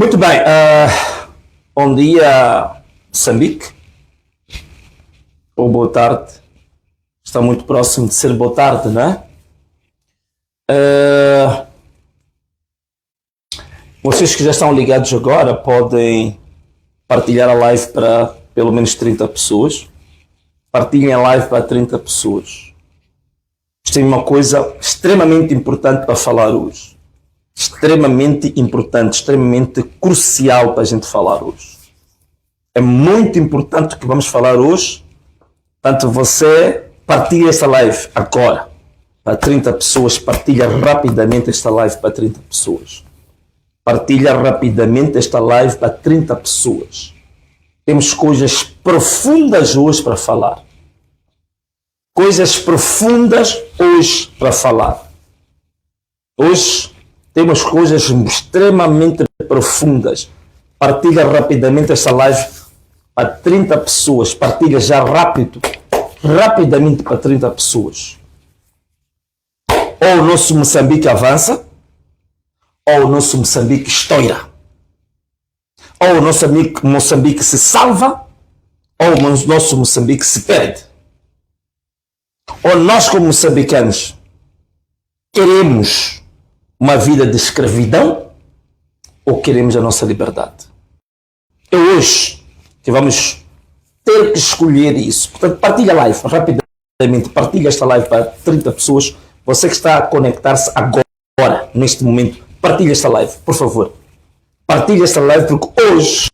Muito bem, bom dia, Moçambique, ou boa tarde, está muito próximo de ser boa tarde, não é? Vocês que já estão ligados agora podem partilhar a live para pelo menos 30 pessoas. Partilhem a live para 30 pessoas. Tem uma coisa extremamente importante para falar hoje. Extremamente importante, extremamente crucial para a gente falar hoje. É muito importante o que vamos falar hoje. Portanto, você partilha esta live agora para 30 pessoas. Partilha rapidamente esta live para 30 pessoas. Partilha rapidamente esta live para 30 pessoas. Temos coisas profundas hoje para falar. Coisas profundas hoje para falar. Hoje temos coisas extremamente profundas. Partilha rapidamente esta live para 30 pessoas. Partilha já rapidamente para 30 pessoas. Ou o nosso Moçambique avança, ou o nosso Moçambique estoura. Ou o nosso Moçambique se salva, ou o nosso Moçambique se perde. Ou nós, como moçambicanos, queremos uma vida de escravidão, ou queremos a nossa liberdade. É hoje que vamos ter que escolher isso. Portanto, partilha a live rapidamente. Partilha esta live para 30 pessoas. Você que está a conectar-se agora, neste momento, partilha esta live, por favor. Partilha esta live, porque hoje,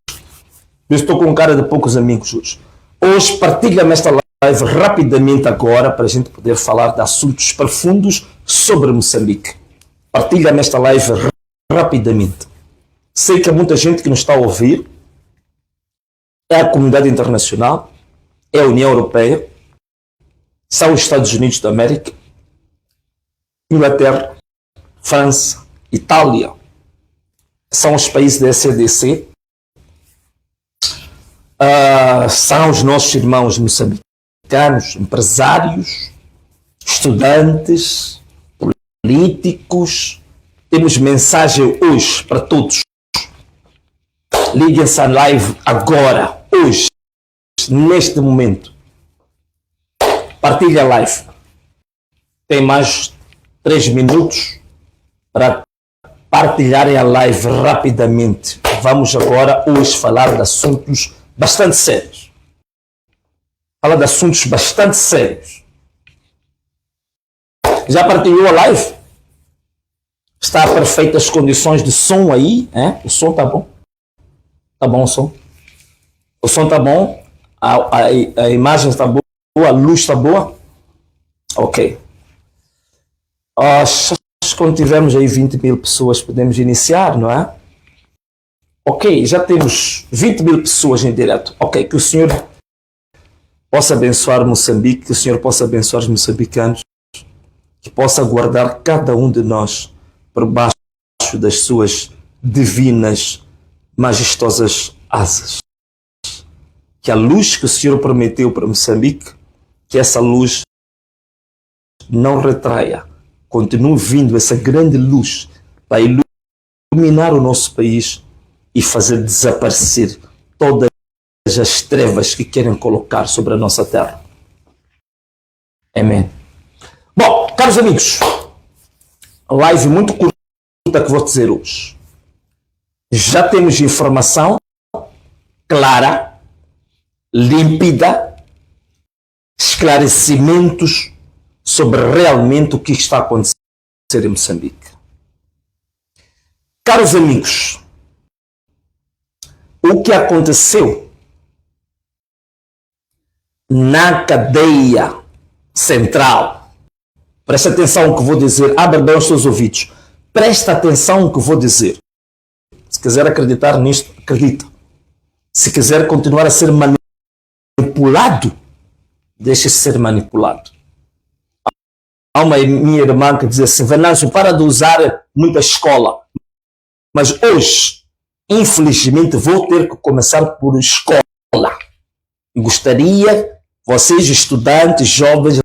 eu estou com cara de poucos amigos hoje. Hoje, partilha-me esta live rapidamente agora, para a gente poder falar de assuntos profundos sobre Moçambique. Partilha-me esta live rapidamente. Sei que há muita gente que nos está a ouvir. É a comunidade internacional, é a União Europeia, são os Estados Unidos da América, Inglaterra, França, Itália, são os países da ECDC, são os nossos irmãos moçambicanos, empresários, estudantes, políticos. Temos mensagem hoje para todos. Liguem-se à live agora, hoje, neste momento. Partilha a live. Tem mais 3 minutos para partilharem a live rapidamente. Vamos agora hoje falar de assuntos bastante sérios. Falar de assuntos bastante sérios. Já partilhou a live? Está a perfeitas condições de som aí? O som está bom? Tá bom o som? O som tá bom? A imagem está boa? A luz está boa? Ok. Acho que quando tivermos aí 20 mil pessoas podemos iniciar, não é? Ok, já temos 20 mil pessoas em direto. Ok, que o Senhor possa abençoar Moçambique, que o Senhor possa abençoar os moçambicanos, que possa guardar cada um de nós por baixo das suas divinas majestosas asas. Que a luz que o Senhor prometeu para Moçambique, que essa luz não retraia, continue vindo essa grande luz para iluminar o nosso país e fazer desaparecer todas as trevas que querem colocar sobre a nossa terra. Amém. Bom, caros amigos, live muito curta que vou dizer hoje. Já temos informação clara, límpida, esclarecimentos sobre realmente o que está a acontecer em Moçambique. Caros amigos, o que aconteceu na cadeia central, presta atenção no que vou dizer, abra bem os seus ouvidos, presta atenção no que vou dizer. Se quiser acreditar nisto, acredita. Se quiser continuar a ser manipulado, deixe-se ser manipulado. Há uma minha irmã que diz assim: Venâncio, para de usar muita escola. Mas hoje, infelizmente, vou ter que começar por escola. E gostaria, vocês estudantes, jovens,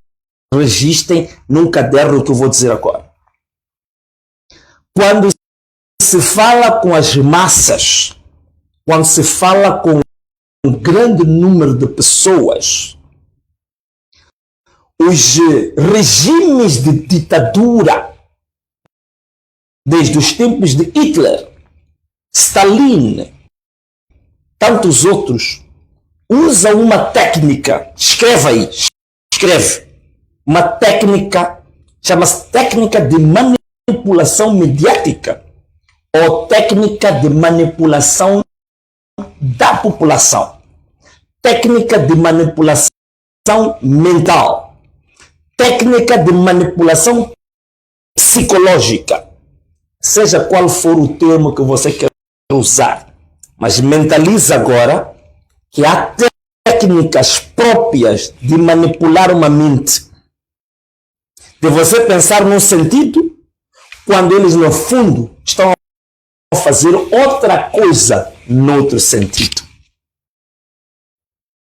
registrem num caderno o que eu vou dizer agora. Quando se fala com as massas, quando se fala com um grande número de pessoas, os regimes de ditadura, desde os tempos de Hitler, Stalin, tantos outros, usam uma técnica, escreve aí, escreve, uma técnica, chama-se técnica de manipulação mediática, ou técnica de manipulação da população, técnica de manipulação mental, técnica de manipulação psicológica, seja qual for o termo que você quer usar, mas mentalize agora que há técnicas próprias de manipular uma mente, de você pensar num sentido, quando eles no fundo estão a fazer outra coisa noutro sentido.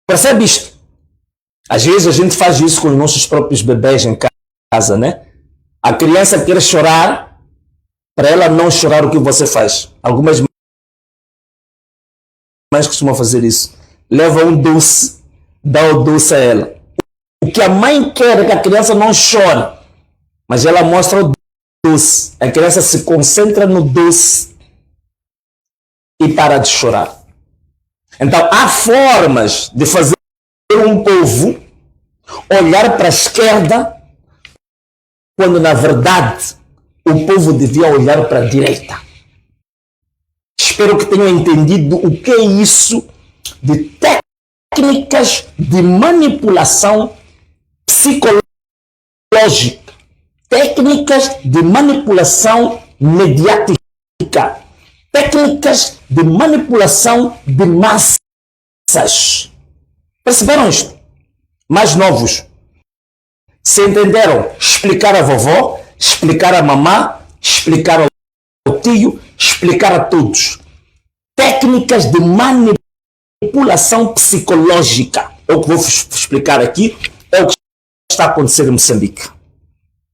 Percebe isto? Às vezes a gente faz isso com os nossos próprios bebês em casa, né? A criança quer chorar, para ela não chorar, o que você faz? Algumas mães costumam fazer isso. Leva um doce, dá o doce a ela. O que a mãe quer é que a criança não chore, mas ela mostra o doce. A criança se concentra no doce e para de chorar. Então, há formas de fazer um povo olhar para a esquerda, quando na verdade o povo devia olhar para a direita. Espero que tenham entendido o que é isso de técnicas de manipulação psicológica, técnicas de manipulação mediática, técnicas de manipulação de massas. Perceberam isto? Mais novos. Se entenderam? Explicar a vovó, explicar a mamã, explicar ao tio, explicar a todos. Técnicas de manipulação psicológica. É o que vou explicar aqui. É o que está a acontecer em Moçambique.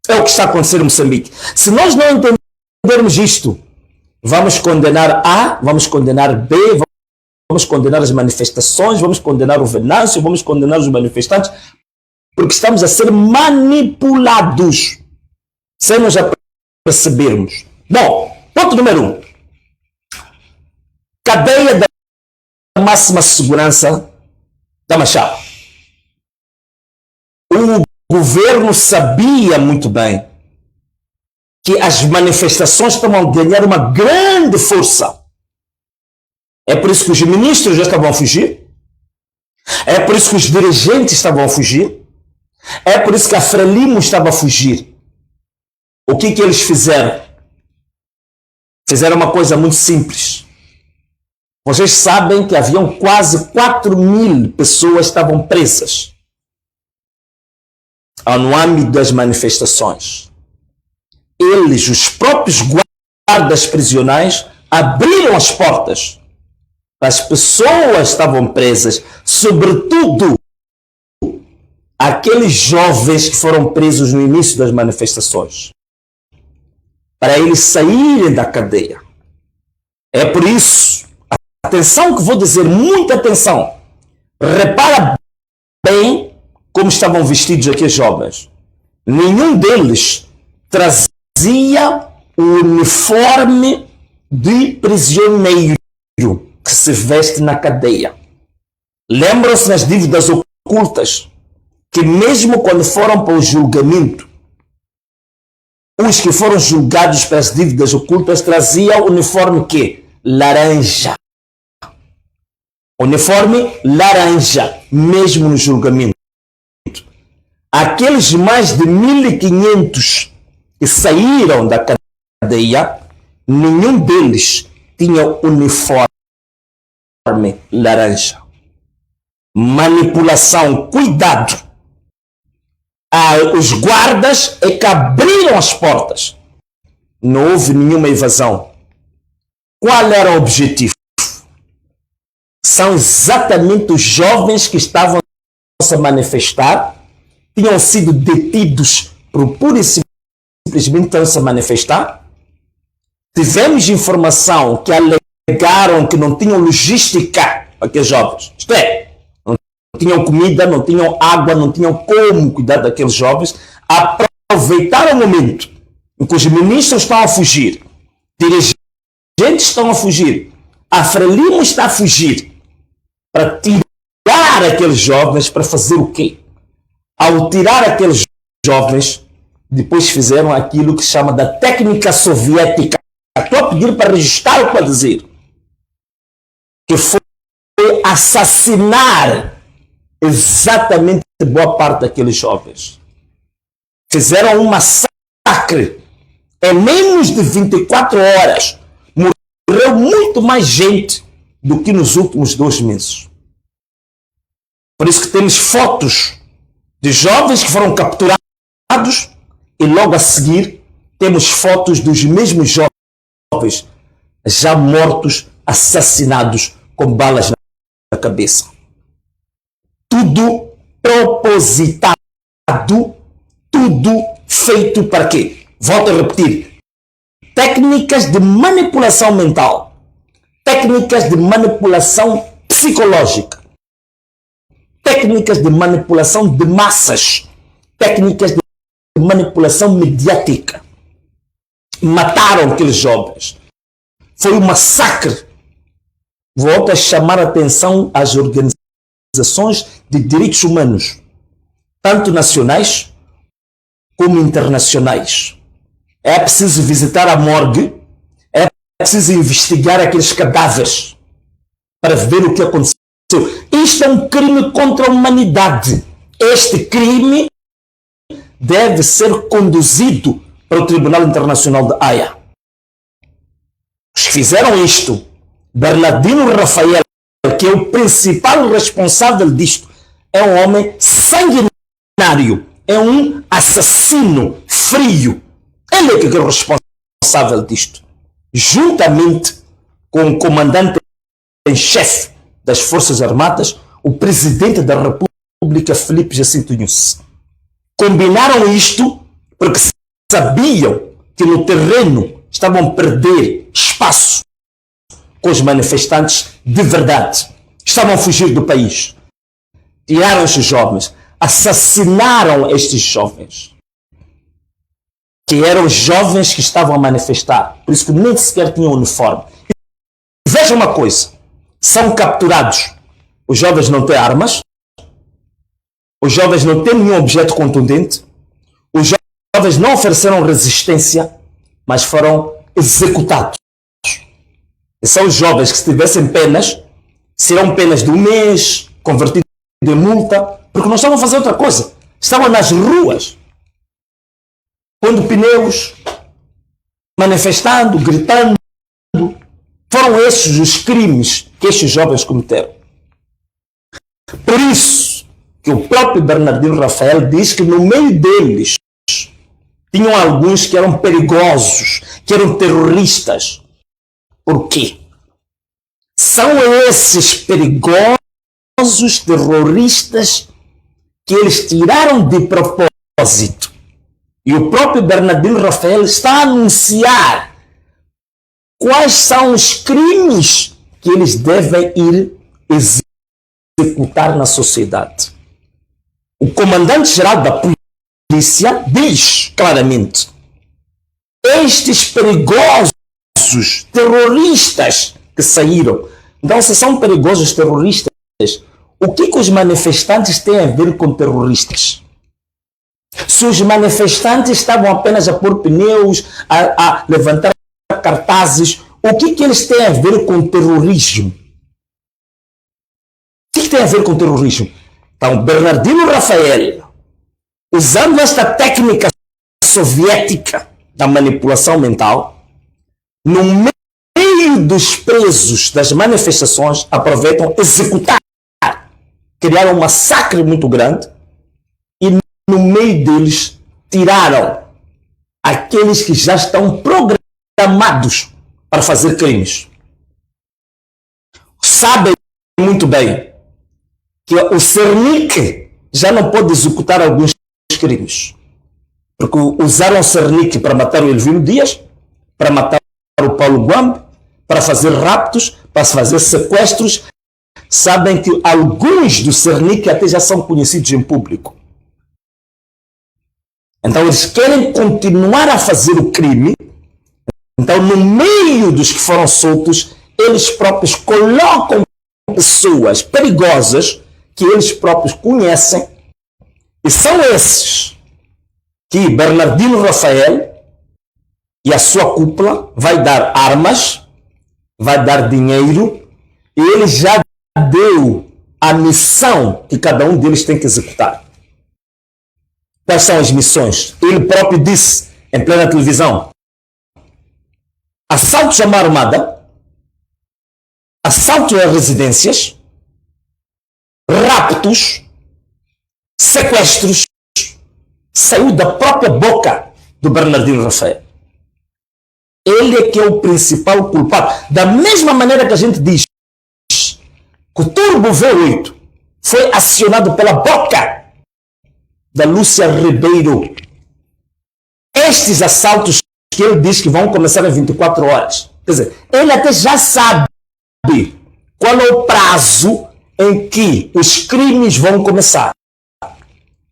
É o que está a acontecer em Moçambique. Se nós não entendermos isto, vamos condenar A, vamos condenar B, vamos condenar as manifestações, vamos condenar o Venâncio, vamos condenar os manifestantes, porque estamos a ser manipulados, sem nos apercebermos. Bom, ponto número 1. Cadeia da máxima segurança da Machado. O governo sabia muito bem que as manifestações estavam a ganhar uma grande força. É por isso que os ministros já estavam a fugir. É por isso que os dirigentes estavam a fugir. É por isso que a Frelimo estava a fugir. O que eles fizeram? Fizeram uma coisa muito simples. Vocês sabem que haviam quase 4.000 pessoas que estavam presas no âmbito das manifestações. Eles, os próprios guardas prisionais, abriram as portas. As pessoas estavam presas, sobretudo aqueles jovens que foram presos no início das manifestações, para eles saírem da cadeia. É por isso, atenção que vou dizer, muita atenção. Repara bem como estavam vestidos aqueles jovens. Nenhum deles trazia o uniforme de prisioneiro que se veste na cadeia. Lembram-se nas dívidas ocultas, que mesmo quando foram para o julgamento, os que foram julgados pelas dívidas ocultas traziam o uniforme que? Laranja. Uniforme laranja, mesmo no julgamento. Aqueles mais de 1.500 que saíram da cadeia, nenhum deles tinha uniforme laranja. Manipulação, cuidado. Os guardas é que abriram as portas. Não houve nenhuma evasão. Qual era o objetivo? São exatamente os jovens que estavam a se manifestar, tinham sido detidos por pura e simplesmente a se manifestar, tivemos informação que alegaram que não tinham logística para aqueles jovens. Isto é, não tinham comida, não tinham água, não tinham como cuidar daqueles jovens. Aproveitaram o momento em que os ministros estão a fugir, dirigentes estão a fugir, a Frelimo está a fugir, para tirar aqueles jovens, para fazer o quê? Ao tirar aqueles jovens, depois fizeram aquilo que se chama da técnica soviética. Estou a pedir para registrar o que eu dizer. Que foi assassinar exatamente boa parte daqueles jovens. Fizeram um massacre. Em menos de 24 horas, morreu muito mais gente do que nos últimos 2 meses. Por isso que temos fotos de jovens que foram capturados e logo a seguir temos fotos dos mesmos jovens já mortos, assassinados com balas na cabeça. Tudo propositado, tudo feito para quê? Volto a repetir. Técnicas de manipulação mental, técnicas de manipulação psicológica, técnicas de manipulação de massas, técnicas de manipulação mediática. Mataram aqueles jovens. Foi um massacre. Volto a chamar a atenção às organizações de direitos humanos, tanto nacionais como internacionais. É preciso visitar a morgue, é preciso investigar aqueles cadáveres para ver o que aconteceu. Isto é um crime contra a humanidade. Este crime deve ser conduzido para o Tribunal Internacional de Haia. Os que fizeram isto, Bernardino Rafael, que é o principal responsável disto, é um homem sanguinário, é um assassino frio. Ele é que é o responsável disto, juntamente com o comandante em chefe das Forças Armadas, o presidente da República, Filipe Jacinto Nunes. Combinaram isto porque sabiam que no terreno estavam a perder espaço com os manifestantes de verdade. Estavam a fugir do país. Tiraram estes jovens, assassinaram estes jovens, que eram jovens que estavam a manifestar, por isso que nem sequer tinham uniforme. E veja uma coisa, são capturados. Os jovens não têm armas, os jovens não têm nenhum objeto contundente, os jovens não ofereceram resistência, mas foram executados. E são os jovens que, se tivessem penas, serão penas de 1 mês, convertidas em multa, porque não estavam a fazer outra coisa. Estavam nas ruas, pondo pneus, manifestando, gritando. Foram esses os crimes que estes jovens cometeram. Por isso que o próprio Bernardino Rafael diz que no meio deles tinham alguns que eram perigosos, que eram terroristas. Por quê? São esses perigosos terroristas que eles tiraram de propósito. E o próprio Bernardino Rafael está a anunciar quais são os crimes que eles devem ir executar na sociedade. O comandante-geral da polícia diz claramente: estes perigosos terroristas que saíram. Então, se são perigosos terroristas, o que os manifestantes têm a ver com terroristas? Se os manifestantes estavam apenas a pôr pneus, a levantar cartazes, o que eles têm a ver com terrorismo? O que tem a ver com terrorismo? Então, Bernardino Rafael, usando esta técnica soviética da manipulação mental, no meio dos presos das manifestações, aproveitam executar, criaram um massacre muito grande e no meio deles tiraram aqueles que já estão programados para fazer crimes. Sabem muito bem que o Cernic já não pode executar alguns crimes, porque usaram o Cernic para matar o Elvino Dias, para matar o Paulo Guambe para fazer raptos, para fazer sequestros. Sabem que alguns do Cernic até já são conhecidos em público. Então eles querem continuar a fazer o crime. Então, no meio dos que foram soltos, eles próprios colocam pessoas perigosas que eles próprios conhecem. E são esses que Bernardino Rafael e a sua cúpula vai dar armas, vai dar dinheiro, e ele já deu a missão que cada um deles tem que executar. Quais são as missões? Ele próprio disse em plena televisão: assaltos a uma armada, assaltos a residências, raptos, sequestros. Saiu da própria boca do Bernardino Rafael. Ele é que é o principal culpado. Da mesma maneira que a gente diz que o Turbo V8 foi acionado pela boca da Lúcia Ribeiro. Estes assaltos que ele diz que vão começar em 24 horas. Quer dizer, ele até já sabe qual é o prazo em que os crimes vão começar.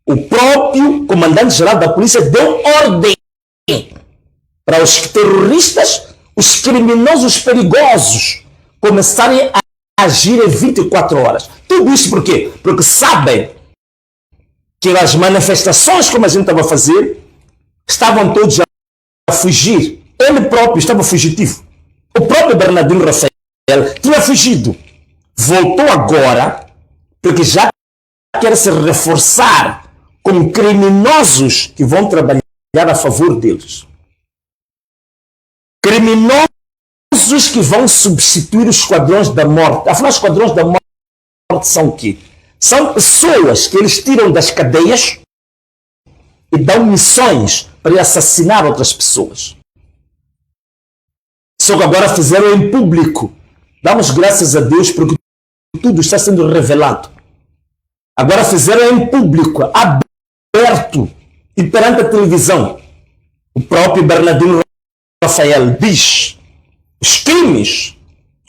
O próprio comandante-geral da polícia deu ordem para os terroristas, os criminosos perigosos, começarem a agir em 24 horas. Tudo isso por quê? Porque sabem que as manifestações, como a gente estava a fazer, estavam todos a fugir. Ele próprio estava fugitivo. O próprio Bernardino Rafael tinha fugido. Voltou agora, porque já quer se reforçar com criminosos que vão trabalhar a favor deles. Criminosos que vão substituir os esquadrões da morte. Afinal, os esquadrões da morte são o quê? São pessoas que eles tiram das cadeias e dão missões para assassinar outras pessoas. Só que agora fizeram em público. Damos graças a Deus porque tudo está sendo revelado. Agora fizeram em público, aberto e perante a televisão. O próprio Bernardino Rafael diz os crimes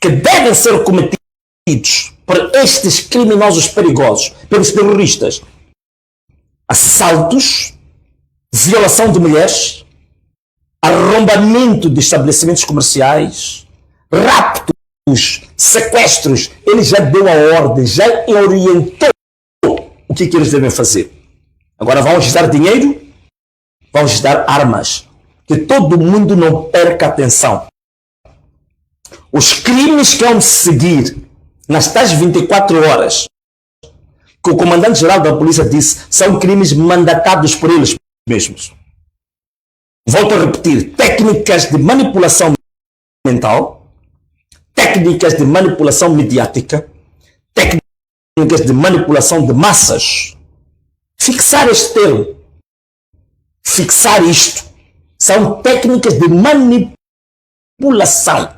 que devem ser cometidos por estes criminosos perigosos, pelos terroristas: assaltos, violação de mulheres, arrombamento de estabelecimentos comerciais, raptos, sequestros. Ele já deu a ordem, já orientou o que eles devem fazer. Agora vamos dar dinheiro, vamos dar armas. Que todo mundo não perca atenção. Os crimes que vão seguir nas tais 24 horas, que o comandante-geral da polícia disse, são crimes mandatados por eles mesmos. Volto a repetir: técnicas de manipulação mental, técnicas de manipulação mediática, técnicas de manipulação de massas. Fixar este termo, fixar isto, são técnicas de manipulação,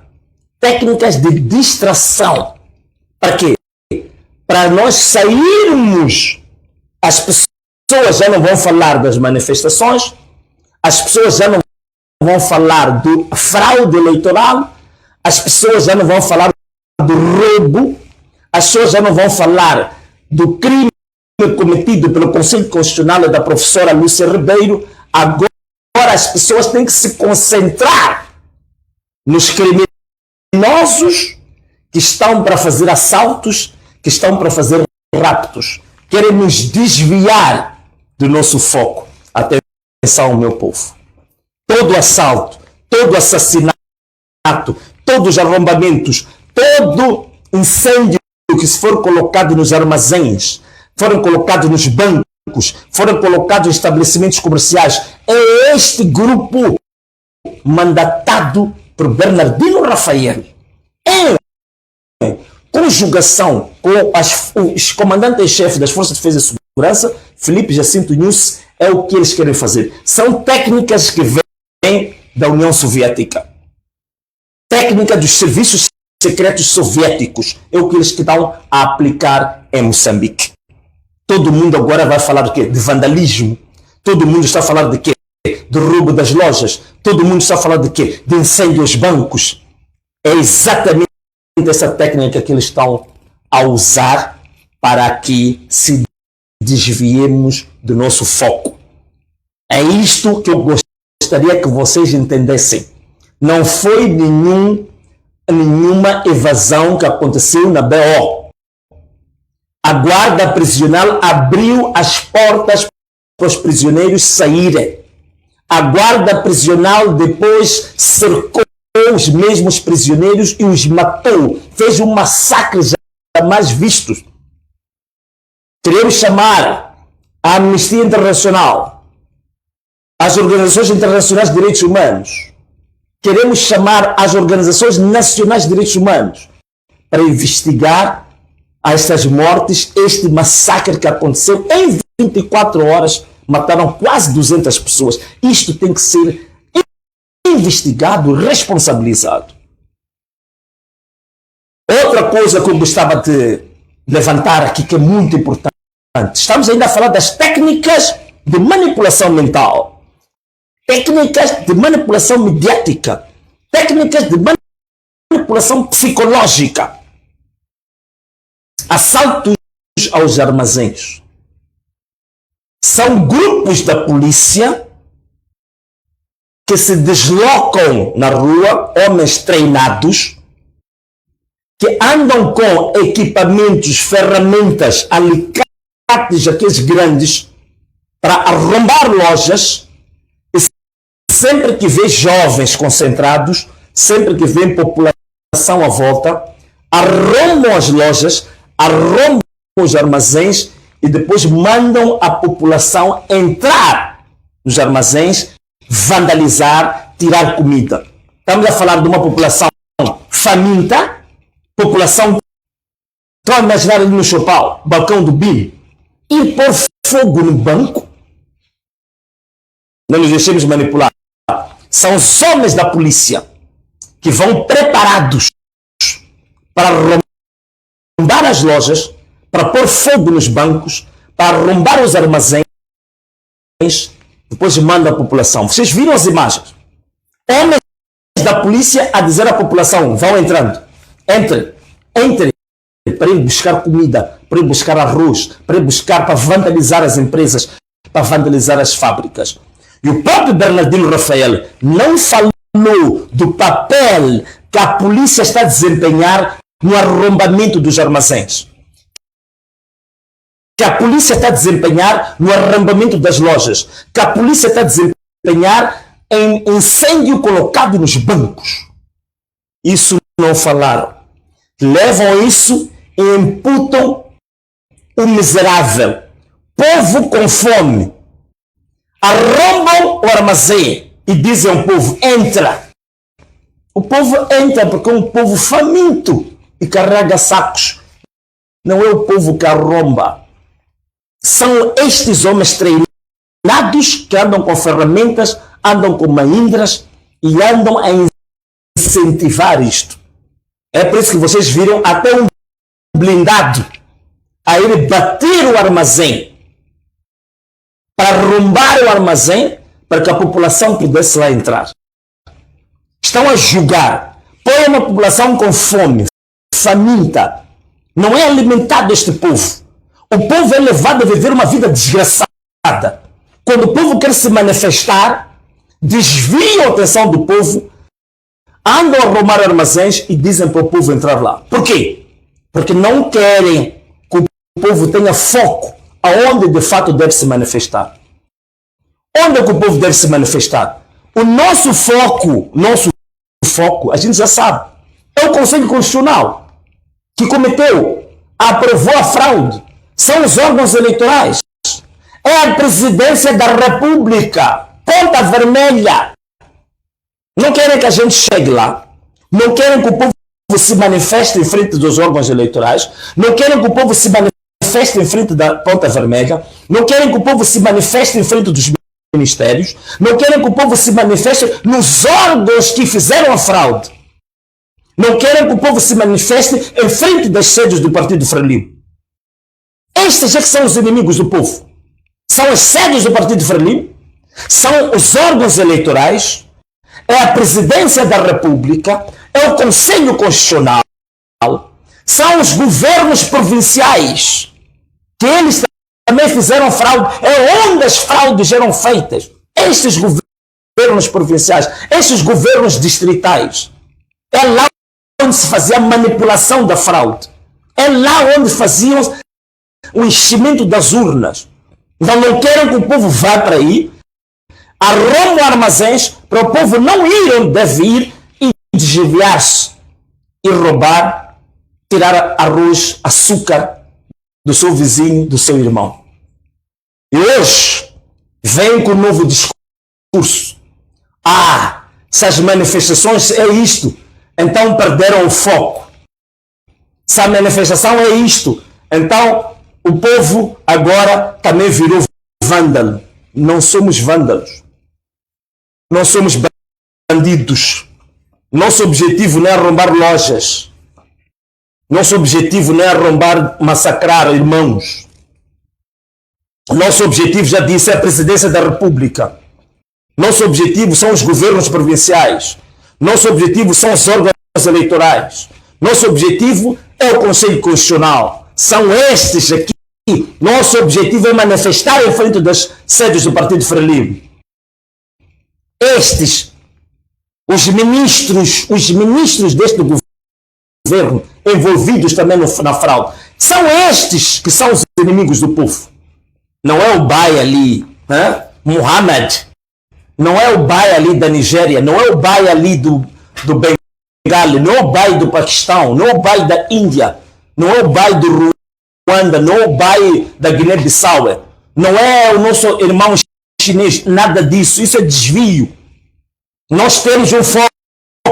técnicas de distração. Para quê? Para nós sairmos. As pessoas já não vão falar das manifestações, as pessoas já não vão falar do fraude eleitoral, as pessoas já não vão falar do roubo, as pessoas já não vão falar do crime cometido pelo Conselho Constitucional e da professora Lúcia Ribeiro. Agora as pessoas têm que se concentrar nos criminosos que estão para fazer assaltos, que estão para fazer raptos. Querem nos desviar do nosso foco. Atenção, meu povo. Todo assalto, todo assassinato, todos os arrombamentos, todo incêndio que se for colocado nos armazéns, foram colocados nos bancos, foram colocados em estabelecimentos comerciais, é este grupo mandatado por Bernardino Rafael, em conjugação com os comandantes-chefes das Forças de Defesa e Segurança, Felipe Jacinto Nunes, é o que eles querem fazer. São técnicas que vêm da União Soviética. Técnica dos serviços secretos soviéticos. É o que eles estão a aplicar em Moçambique. Todo mundo agora vai falar de quê? De vandalismo. Todo mundo está a falar de quê? Do roubo das lojas. Todo mundo está a falar de quê? De incêndio aos bancos. É exatamente essa técnica que eles estão a usar para que se desviemos do nosso foco. É isto que eu gostaria que vocês entendessem. Não foi nenhuma evasão que aconteceu na BO. A guarda prisional abriu as portas para os prisioneiros saírem. A guarda prisional depois cercou os mesmos prisioneiros e os matou. Fez um massacre jamais visto. Queremos chamar a Amnistia Internacional, as organizações internacionais de direitos humanos, queremos chamar as organizações nacionais de direitos humanos para investigar estas mortes, este massacre que aconteceu em 24 horas, mataram quase 200 pessoas. Isto tem que ser investigado, responsabilizado. Outra coisa que eu gostava de levantar aqui, que é muito importante, estamos ainda a falar das técnicas de manipulação mental, técnicas de manipulação mediática, técnicas de manipulação psicológica, assaltos aos armazéns. São grupos da polícia que se deslocam na rua, homens treinados, que andam com equipamentos, ferramentas, alicates, aqueles grandes, para arrombar lojas, e sempre que vê jovens concentrados, sempre que vê população à volta, arrombam as lojas, arrombam os armazéns e depois mandam a população entrar nos armazéns, vandalizar, tirar comida. Estamos a falar de uma população faminta, população, estão a imaginar ali no Chopal, balcão do BIM, ir pôr fogo no banco. Não nos deixemos manipular. São os homens da polícia que vão preparados para arrombar as lojas, para pôr fogo nos bancos, para arrombar os armazéns, depois mandam a população. Vocês viram as imagens? Homens da polícia a dizer à população, vão entrando, entrem, para ir buscar comida, para ir buscar arroz, para ir buscar, para vandalizar as empresas, para vandalizar as fábricas. E o próprio Bernardino Rafael não falou do papel que a polícia está a desempenhar no arrombamento dos armazéns, que a polícia está a desempenhar no arrombamento das lojas, que a polícia está a desempenhar em incêndio colocado nos bancos. Isso não falaram. Levam isso e imputam o miserável. Povo com fome. Arrombam o armazém e dizem ao povo, entra. O povo entra porque é um povo faminto e carrega sacos. Não é o povo que arromba. São estes homens treinados que andam com ferramentas, andam com mahindras e andam a incentivar isto. É por isso que vocês viram até um blindado a ele bater o armazém, para arrombar o armazém, para que a população pudesse lá entrar. Estão a julgar. Põe uma população com fome, faminta. Não é alimentado este povo. O povo é levado a viver uma vida desgraçada. Quando o povo quer se manifestar, desviam a atenção do povo, andam a arrumar armazéns e dizem para o povo entrar lá. Por quê? Porque não querem que o povo tenha foco aonde de fato deve se manifestar. Onde é que o povo deve se manifestar? O nosso foco, a gente já sabe, é o Conselho Constitucional, que aprovou a fraude. São os órgãos eleitorais. É a presidência da República. Ponta vermelha. Não querem que a gente chegue lá. Não querem que o povo se manifeste em frente dos órgãos eleitorais. Não querem que o povo se manifeste em frente da ponta vermelha. Não querem que o povo se manifeste em frente dos ministérios. Não querem que o povo se manifeste nos órgãos que fizeram a fraude. Não querem que o povo se manifeste em frente das sedes do Partido Frelimo. Estes é que são os inimigos do povo. São as sedes do Partido Frelimo, São os órgãos eleitorais, é a Presidência da República, é o Conselho Constitucional, são os governos provinciais, que eles também fizeram fraude, é onde as fraudes eram feitas. Estes governos provinciais, estes governos distritais, é lá onde se fazia a manipulação da fraude, é lá onde faziam o enchimento das urnas. Então não querem que o povo vá para aí, arrumam armazéns para o povo não ir onde deve ir e desviar-se e roubar, tirar arroz, açúcar do seu vizinho, do seu irmão. E hoje vem com um novo discurso. Se as manifestações é isto, então perderam o foco. Se a manifestação é isto, então o povo agora também virou vândalo. Não somos vândalos. Não somos bandidos. Nosso objetivo não é arrombar lojas. Nosso objetivo não é arrombar, massacrar irmãos. Nosso objetivo, já disse, é a Presidência da República. Nosso objetivo são os governos provinciais. Nosso objetivo são os órgãos eleitorais. Nosso objetivo é o Conselho Constitucional. São estes aqui. Nosso objetivo é manifestar em frente das sedes do Partido Frelimo. Estes, os ministros deste governo, envolvidos também na fraude, são estes que são os inimigos do povo. Não é o Bai ali, Mohammed, não é o Bai ali da Nigéria, não é o Bai ali do Bengali, não é o Bai do Paquistão, não é o Bai da Índia, não é o Bai do Ruanda, não é o Bai da Guiné-Bissau, não é o nosso irmão chinês, nada disso, isso é desvio. Nós temos um foco,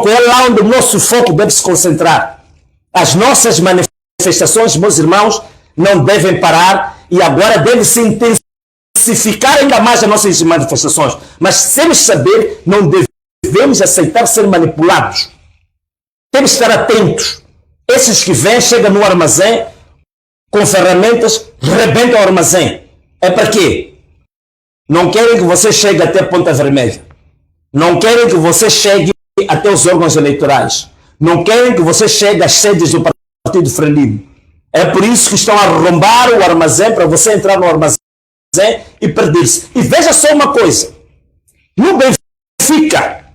é lá onde o nosso foco deve se concentrar. As nossas manifestações, meus irmãos, não devem parar e agora deve se intensificar ainda mais as nossas manifestações. Mas temos que saber, não devemos aceitar ser manipulados. Temos que estar atentos. Esses que vêm, chegam no armazém com ferramentas, rebentam o armazém. É para quê? Não querem que você chegue até Ponta Vermelha. Não querem que você chegue até os órgãos eleitorais. Não querem que você chegue às sedes do Partido Frelimo. É por isso que estão a arrombar o armazém, para você entrar no armazém e perder-se. E veja só uma coisa. No Benfica,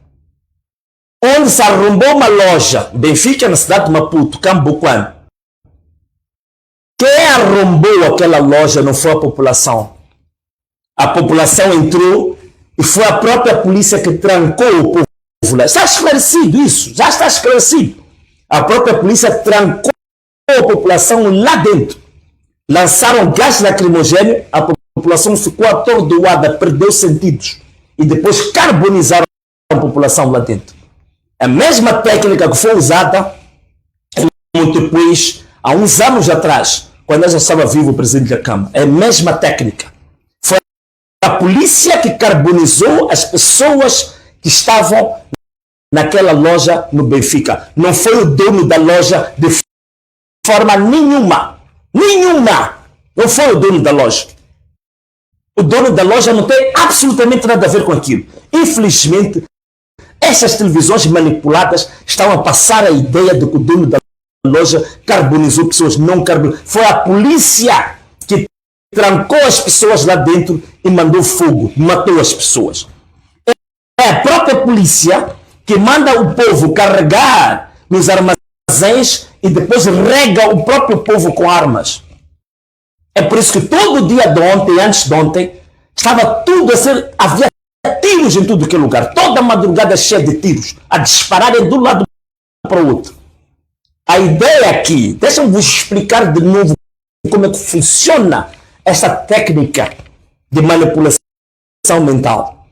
onde se arrombou uma loja, Benfica na cidade de Maputo, Cambuquã, quem arrombou aquela loja não foi a população. A população entrou e foi a própria polícia que trancou o povo lá. Está esclarecido isso, já está esclarecido. A própria polícia trancou a população lá dentro. Lançaram gás lacrimogêneo, a população ficou atordoada, perdeu sentidos. E depois carbonizaram a população lá dentro. A mesma técnica que foi usada depois, há uns anos atrás, quando já estava vivo o presidente da Câmara. É a mesma técnica. Foi a polícia que carbonizou as pessoas que estavam naquela loja no Benfica. Não foi o dono da loja de forma nenhuma. Nenhuma! Não foi o dono da loja. O dono da loja não tem absolutamente nada a ver com aquilo. Infelizmente, essas televisões manipuladas estão a passar a ideia de que o dono da loja carbonizou pessoas. Não carbonizou. Foi a polícia que trancou as pessoas lá dentro e mandou fogo, matou as pessoas. É a própria polícia que manda o povo carregar nos armazéns e depois rega o próprio povo com armas. É por isso que todo dia de ontem, antes de ontem, estava tudo a ser... Havia tiros em tudo que é lugar. Toda a madrugada cheia de tiros, a dispararem de um lado para o outro. A ideia aqui, deixa-me vos explicar de novo como é que funciona essa técnica de manipulação mental.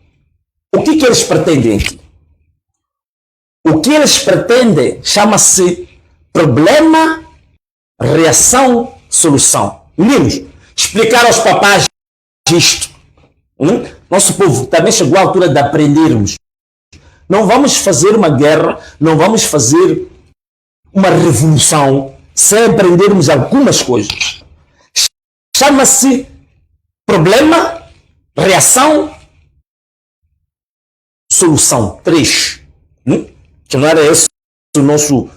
O que eles pretendem aqui? O que eles pretendem chama-se problema, reação, solução. Meninos, explicar aos papás isto. Nosso povo também chegou à altura de aprendermos. Não vamos fazer uma guerra, não vamos fazer uma revolução sem aprendermos algumas coisas. Chama-se problema, reação, solução. 3. Que não era esse o nosso...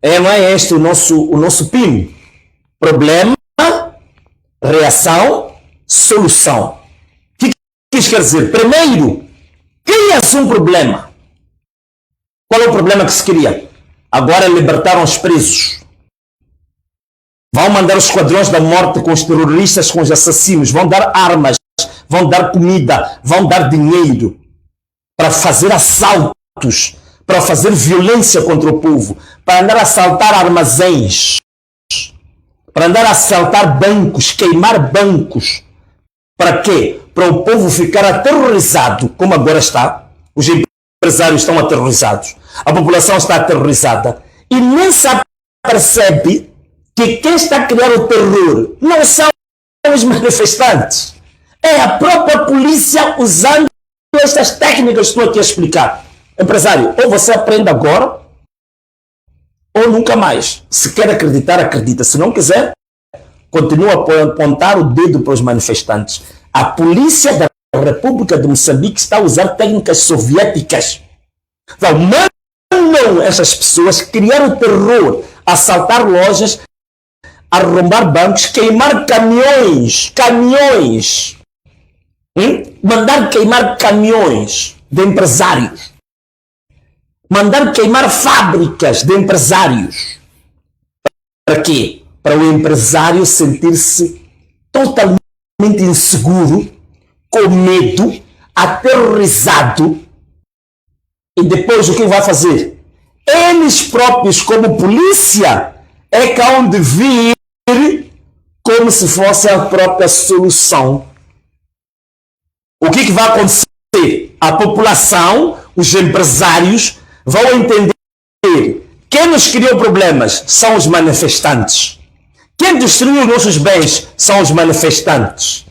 não é este o nosso PIN. Problema, reação, solução. O que isso quer dizer? Primeiro, cria-se um problema. Qual é o problema que se cria? Agora libertaram os presos. Vão mandar os esquadrões da morte com os terroristas, com os assassinos. Vão dar armas, vão dar comida, vão dar dinheiro para fazer assaltos, para fazer violência contra o povo, para andar a assaltar armazéns, para andar a assaltar bancos, queimar bancos. Para quê? Para o povo ficar aterrorizado, como agora está. Os empresários estão aterrorizados, a população está aterrorizada e nem se percebe que quem está a criar o terror não são os manifestantes, é a própria polícia usando estas técnicas que estou aqui a explicar. Empresário, ou você aprende agora ou nunca mais. Se quer acreditar, acredita. Se não quiser, continua a apontar o dedo para os manifestantes. A polícia da República de Moçambique está a usar técnicas soviéticas. Então, mandam essas pessoas criar o terror, assaltar lojas, arrombar bancos, queimar caminhões, mandar queimar caminhões de empresários, mandar queimar fábricas de empresários. Para quê? Para o empresário sentir-se totalmente inseguro, com medo, aterrorizado. E depois o que vai fazer? Eles próprios, como polícia, é que hão de vir como se fosse a própria solução. O que vai acontecer? A população, os empresários, vão entender quem nos criou problemas são os manifestantes. Quem destruiu nossos bens são os manifestantes.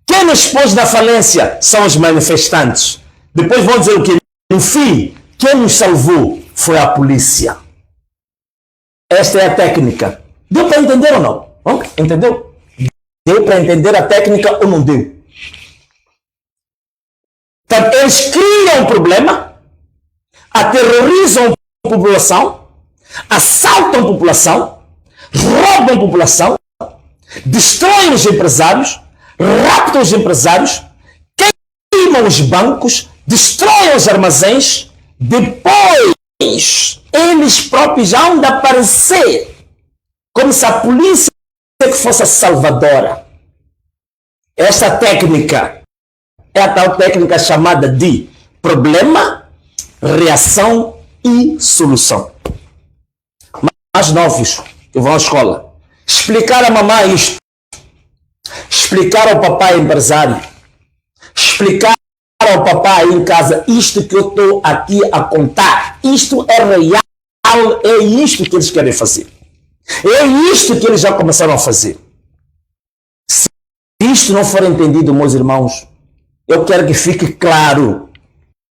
Quem nos pôs na falência são os manifestantes. Depois vão dizer o que? No fim, quem nos salvou foi a polícia. Esta é a técnica. Deu para entender ou não? Entendeu? Deu para entender a técnica ou não deu? Então, eles criam um problema, aterrorizam a população, assaltam a população, roubam a população, destroem os empresários, raptam os empresários, queimam os bancos, destroem os armazéns. Depois, eles próprios já hão de aparecer como se a polícia que fosse a salvadora. Esta técnica é a tal técnica chamada de problema, reação e solução. Mais novos que vão à escola, explicar a mamãe isto, explicar ao papai empresário, explicar ao papai em casa isto que eu estou aqui a contar. Isto é real, é isto que eles querem fazer. É isto que eles já começaram a fazer. Se isto não for entendido, meus irmãos, eu quero que fique claro.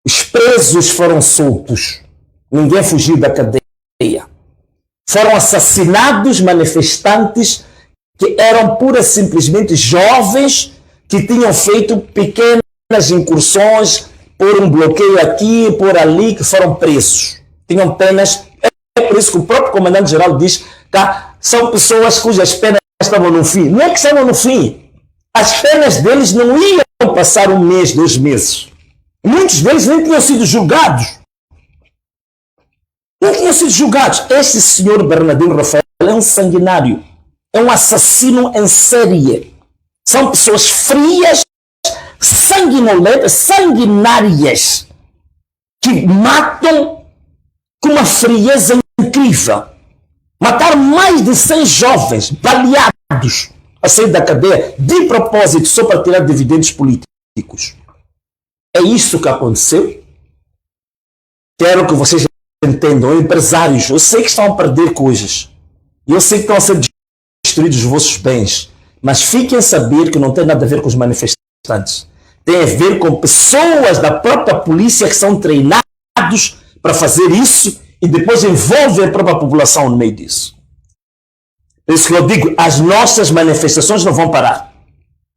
Os presos foram soltos. Ninguém fugiu da cadeia. Foram assassinados manifestantes que eram pura e simplesmente jovens que tinham feito pequenas incursões por um bloqueio aqui, por ali, que foram presos. Tinham penas. É por isso que o próprio comandante-geral diz que são pessoas cujas penas estavam no fim. Não é que estavam no fim. As penas deles não iam passar 1 mês, 2 meses. Muitos deles nem tinham sido julgados. Não tinham sido julgados. Este senhor Bernardino Rafael é um sanguinário. É um assassino em série. São pessoas frias, sanguinolentas, sanguinárias, que matam com uma frieza incrível. Mataram mais de 100 jovens, baleados, a sair da cadeia, de propósito, só para tirar dividendos políticos. É isso que aconteceu. Quero que vocês entendam, empresários, eu sei que estão a perder coisas. Eu sei que estão a ser destruídos os vossos bens. Mas fiquem a saber que não tem nada a ver com os manifestantes. Tem a ver com pessoas da própria polícia que são treinados para fazer isso e depois envolvem a própria população no meio disso. Por isso que eu digo, as nossas manifestações não vão parar.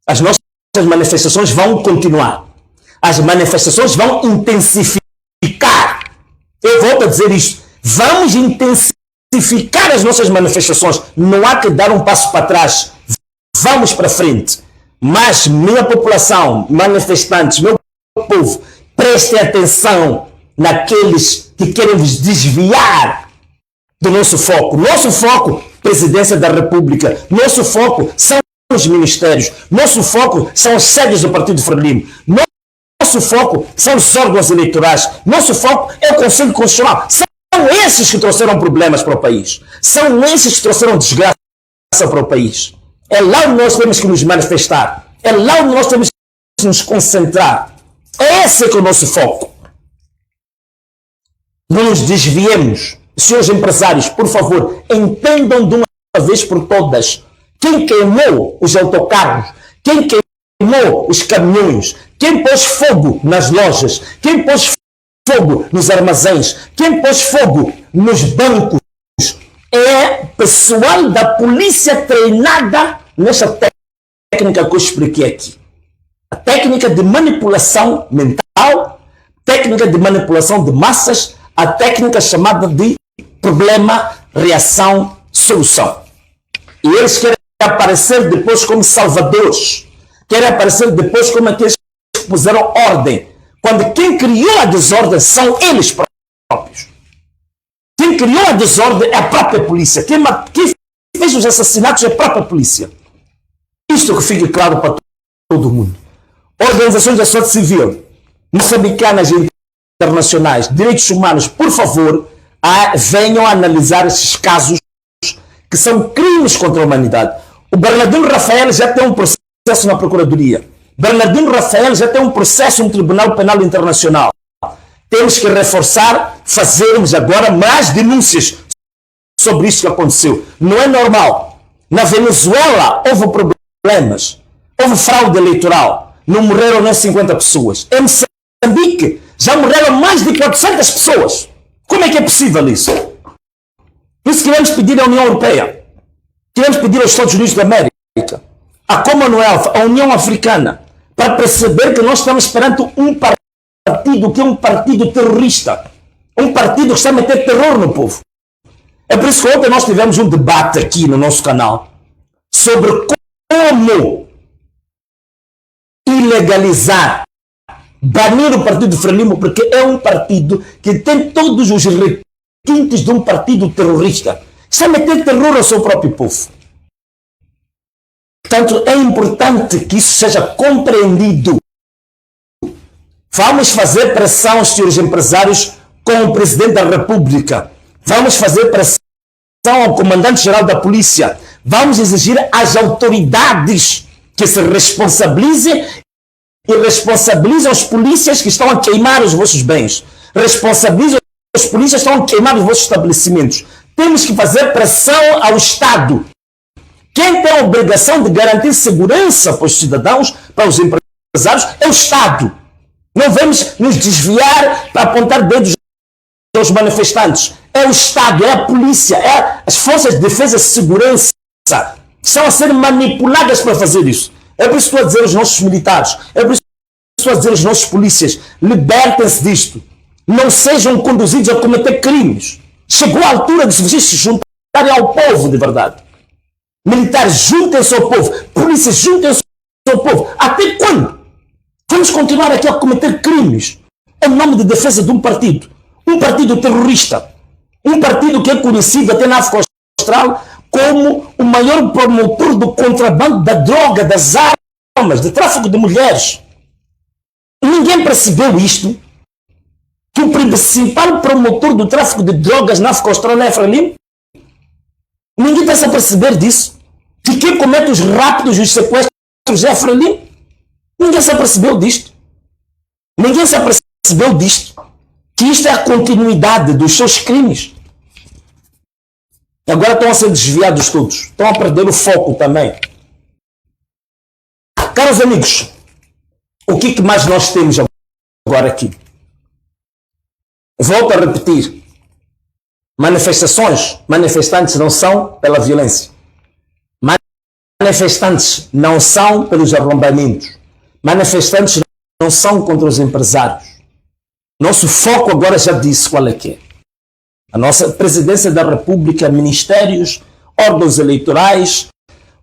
As nossas manifestações vão continuar. as manifestações vão intensificar. Eu volto a dizer isto. Vamos intensificar as nossas manifestações. Não há que dar um passo para trás. Vamos para frente. Mas minha população, manifestantes, meu povo, prestem atenção naqueles que querem vos desviar do nosso foco. Nosso foco, Presidência da República. Nosso foco são os ministérios. Nosso foco são as sedes do Partido Frelimo. Nosso foco são os órgãos eleitorais. Nosso foco é o Conselho Constitucional. São esses que trouxeram problemas para o país. São esses que trouxeram desgraça para o país. É lá onde nós temos que nos manifestar. É lá onde nós temos que nos concentrar. Esse é que é o nosso foco. Não nos desviemos. Senhores empresários, por favor, entendam de uma vez por todas. Quem queimou os autocarros? Quem queimou os caminhões? Quem pôs fogo nas lojas? Quem pôs fogo nos armazéns? Quem pôs fogo nos bancos? É pessoal da polícia treinada nessa técnica que eu expliquei aqui. A técnica de manipulação mental, técnica de manipulação de massas, a técnica chamada de problema, reação, solução. E eles querem aparecer depois como salvadores. Querem aparecer depois como aqueles que puseram ordem. Quando quem criou a desordem são eles próprios. Quem criou a desordem é a própria polícia. Quem fez os assassinatos é a própria polícia. Isto que fique claro para todo mundo. Organizações da sociedade civil, moçambicanas e internacionais, direitos humanos, por favor, venham a analisar esses casos que são crimes contra a humanidade. O Bernardino Rafael já tem um processo na Procuradoria. Bernardino Rafael já tem um processo no Tribunal Penal Internacional. Temos que reforçar, fazermos agora mais denúncias sobre isso que aconteceu. Não é normal. Na Venezuela houve problemas, houve fraude eleitoral, não morreram nem 50 pessoas. Em Moçambique já morreram mais de 400 pessoas. Como é que é possível isso? Por isso queremos pedir à União Europeia, queremos pedir aos Estados Unidos da América, à Commonwealth, à União Africana, para perceber que nós estamos perante um partido que é um partido terrorista, um partido que está a meter terror no povo. É por isso que ontem nós tivemos um debate aqui no nosso canal sobre como ilegalizar, banir o Partido Frelimo, porque é um partido que tem todos os requintes de um partido terrorista. Está a meter terror ao seu próprio povo. Portanto, é importante que isso seja compreendido. Vamos fazer pressão, senhores empresários, com o Presidente da República. Vamos fazer pressão ao Comandante-Geral da Polícia. Vamos exigir às autoridades que se responsabilizem e responsabilizem os polícias que estão a queimar os vossos bens. Responsabilizem os polícias que estão a queimar os vossos estabelecimentos. Temos que fazer pressão ao Estado. Quem tem a obrigação de garantir segurança para os cidadãos, para os empresários, é o Estado. Não vamos nos desviar para apontar dedos aos manifestantes. É o Estado, é a polícia, é as forças de defesa e segurança que estão a ser manipuladas para fazer isso. É por isso que estou a dizer aos nossos militares, é por isso que estou a dizer aos nossos polícias, libertem-se disto. Não sejam conduzidos a cometer crimes. Chegou a altura de vocês se juntarem ao povo de verdade. Militares, juntem-se ao povo. Polícias, juntem-se ao povo. Até quando? Vamos continuar aqui a cometer crimes em nome de defesa de um partido terrorista, um partido que é conhecido até na África Austral como o maior promotor do contrabando da droga, das armas, de tráfico de mulheres. Ninguém percebeu isto? Que o principal promotor do tráfico de drogas na África Austral é Frelimo? Ninguém está a perceber disso? Que quem comete os raptos e os sequestros é Frelimo? Ninguém se apercebeu disto. Ninguém se apercebeu disto. Que isto é a continuidade dos seus crimes. E agora estão a ser desviados todos. Estão a perder o foco também. Caros amigos, o que mais nós temos agora aqui? Volto a repetir. Manifestantes não são pela violência. Manifestantes não são pelos arrombamentos. Manifestantes não são contra os empresários. Nosso foco agora já disse qual é que é. A nossa presidência da República, ministérios, órgãos eleitorais,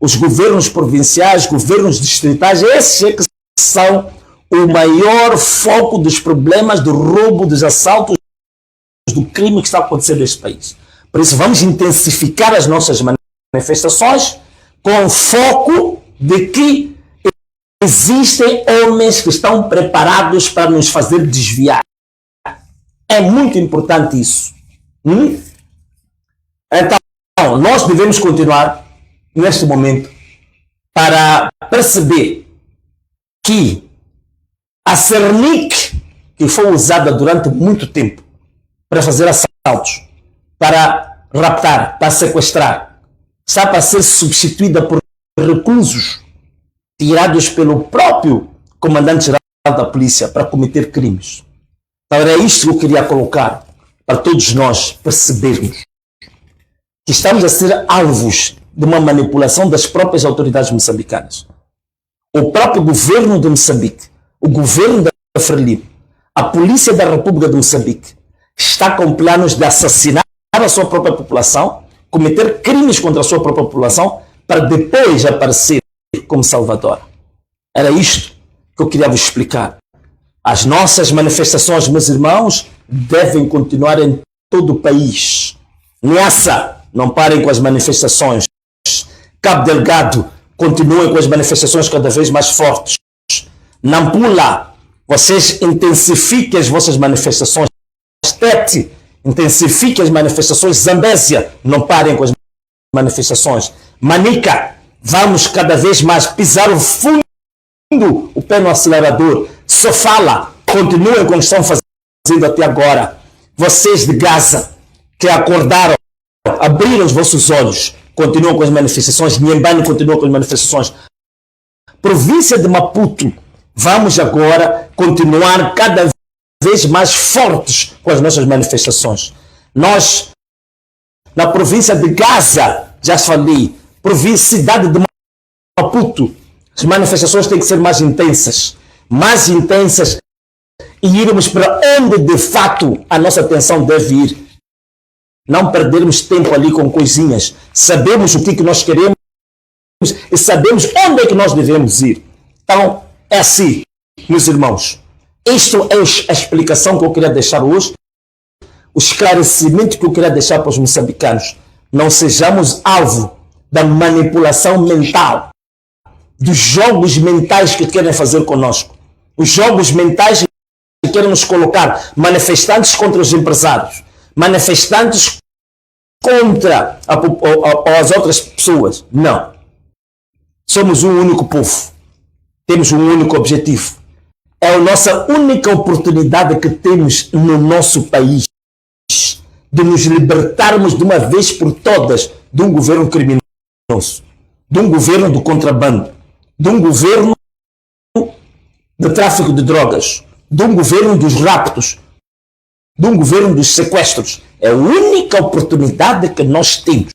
os governos provinciais, governos distritais, esses é que são o maior foco dos problemas do roubo, dos assaltos, do crime que está acontecendo neste país. Por isso vamos intensificar as nossas manifestações com foco de que existem homens que estão preparados para nos fazer desviar. É muito importante isso. Então, nós devemos continuar neste momento para perceber que a Cernic, que foi usada durante muito tempo para fazer assaltos, para raptar, para sequestrar, está para ser substituída por reclusos tirados pelo próprio comandante-geral da polícia para cometer crimes. Então era isto que eu queria colocar para todos nós percebermos que estamos a ser alvos de uma manipulação das próprias autoridades moçambicanas. O próprio governo de Moçambique, o governo da Frelimo, a polícia da República de Moçambique está com planos de assassinar a sua própria população, cometer crimes contra a sua própria população, para depois aparecer como salvador. Era isto que eu queria vos explicar. As nossas manifestações, meus irmãos, devem continuar em todo o país. Niassa, não parem com as manifestações. Cabo Delgado, continuem com as manifestações cada vez mais fortes. Nampula, vocês intensifiquem as vossas manifestações. Tete, intensifiquem as manifestações. Zambésia, não parem com as manifestações. Manica, vamos cada vez mais pisar o fundo, o pé no acelerador. Sofala, continuem como estão fazendo até agora. Vocês de Gaza, que acordaram, abriram os vossos olhos, continuam com as manifestações. Nhembane continua com as manifestações. Província de Maputo, vamos agora continuar cada vez mais fortes com as nossas manifestações. Nós, na província de Gaza, já falei, cidade de Maputo, as manifestações têm que ser mais intensas e irmos para onde de fato a nossa atenção deve ir. Não perdermos tempo ali com coisinhas. Sabemos o que nós queremos e sabemos onde é que nós devemos ir. Então, é assim, meus irmãos. Isto é a explicação que eu queria deixar hoje, o esclarecimento que eu queria deixar para os moçambicanos. Não sejamos alvo da manipulação mental, dos jogos mentais que querem fazer conosco. Os jogos mentais que querem nos colocar manifestantes contra os empresários, manifestantes contra as outras pessoas. Não. Somos um único povo. Temos um único objetivo. É a nossa única oportunidade que temos no nosso país de nos libertarmos de uma vez por todas de um governo criminoso, de um governo do contrabando, de um governo de tráfico de drogas, de um governo dos raptos, de um governo dos sequestros. É a única oportunidade que nós temos.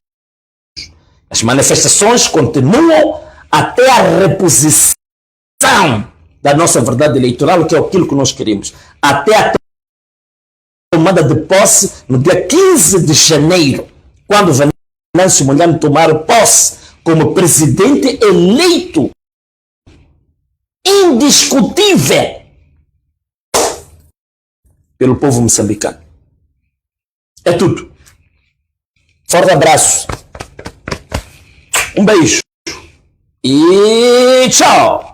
As manifestações continuam até a reposição da nossa verdade eleitoral, que é aquilo que nós queremos. Até a tomada de posse no dia 15 de janeiro, quando Venâncio Mondlane tomar posse como presidente eleito, indiscutível, pelo povo moçambicano. É tudo. Forte abraço. Um beijo. E tchau.